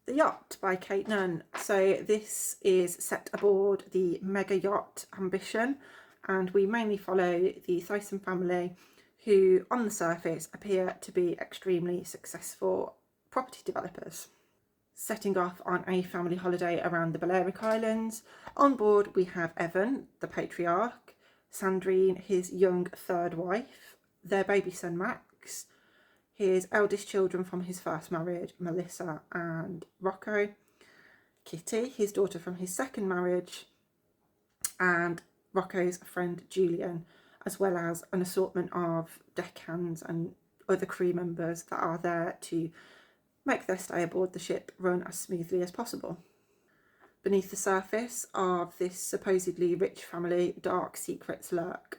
The Yacht by Kayte Nunn. So this is set aboard the mega yacht Ambition, and we mainly follow the Thyssen family, who on the surface appear to be extremely successful property developers. Setting off on a family holiday around the Balearic Islands. On board we have Evan, the patriarch, Sandrine, his young third wife, their baby son Max, his eldest children from his first marriage, Melissa and Rocco, Kitty, his daughter from his second marriage, and Rocco's friend Julian, as well as an assortment of deckhands and other crew members that are there to make their stay aboard the ship run as smoothly as possible. Beneath the surface of this supposedly rich family, dark secrets lurk.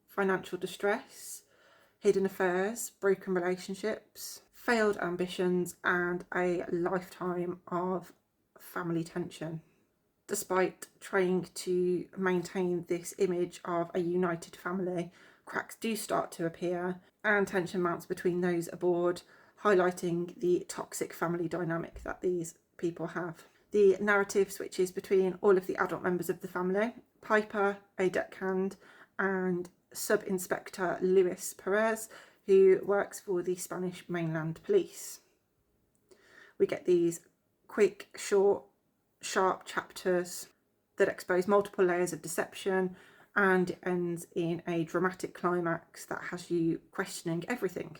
Financial distress, hidden affairs, broken relationships, failed ambitions, and a lifetime of family tension. Despite trying to maintain this image of a united family, cracks do start to appear and tension mounts between those aboard, highlighting the toxic family dynamic that these people have. The narrative switches between all of the adult members of the family: Piper, a deckhand, and Sub-Inspector Luis Perez, who works for the Spanish mainland police. We get these quick, short, sharp chapters that expose multiple layers of deception, and it ends in a dramatic climax that has you questioning everything.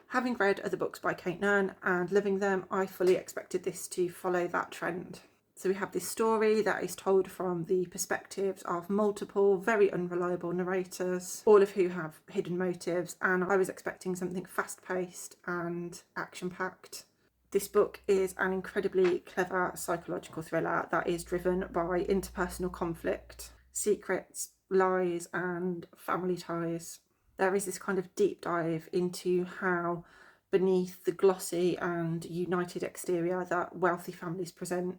Having read other books by Kayte Nunn and loving them, I fully expected this to follow that trend. So we have this story that is told from the perspectives of multiple, very unreliable narrators, all of who have hidden motives, and I was expecting something fast-paced and action-packed. This book is an incredibly clever psychological thriller that is driven by interpersonal conflict, secrets, lies, and family ties. There is this kind of deep dive into how beneath the glossy and united exterior that wealthy families present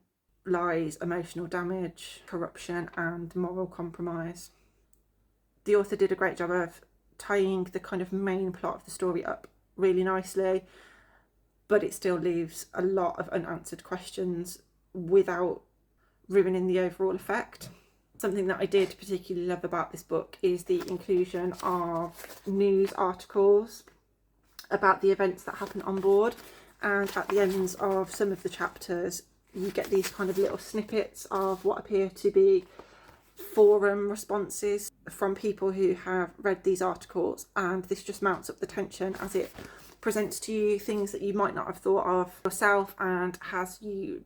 lies emotional damage, corruption, and moral compromise. The author did a great job of tying the kind of main plot of the story up really nicely, but it still leaves a lot of unanswered questions without ruining the overall effect. Something that I did particularly love about this book is the inclusion of news articles about the events that happen on board, and at the ends of some of the chapters you get these kind of little snippets of what appear to be forum responses from people who have read these articles, and this just mounts up the tension as it presents to you things that you might not have thought of yourself and has you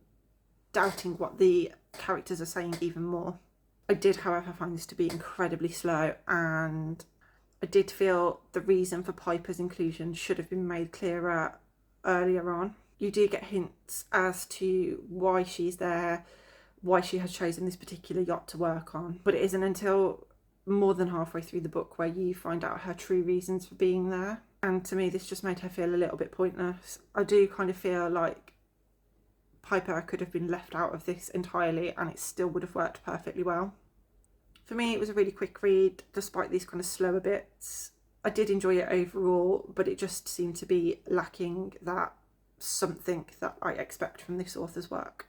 doubting what the characters are saying even more. I did, however, find this to be incredibly slow, and I did feel the reason for Piper's inclusion should have been made clearer earlier on. You do get hints as to why she's there, why she has chosen this particular yacht to work on, but it isn't until more than halfway through the book where you find out her true reasons for being there. And to me, this just made her feel a little bit pointless. I do kind of feel like Piper could have been left out of this entirely and it still would have worked perfectly well. For me, it was a really quick read, despite these kind of slower bits. I did enjoy it overall, but it just seemed to be lacking that something that I expect from this author's work.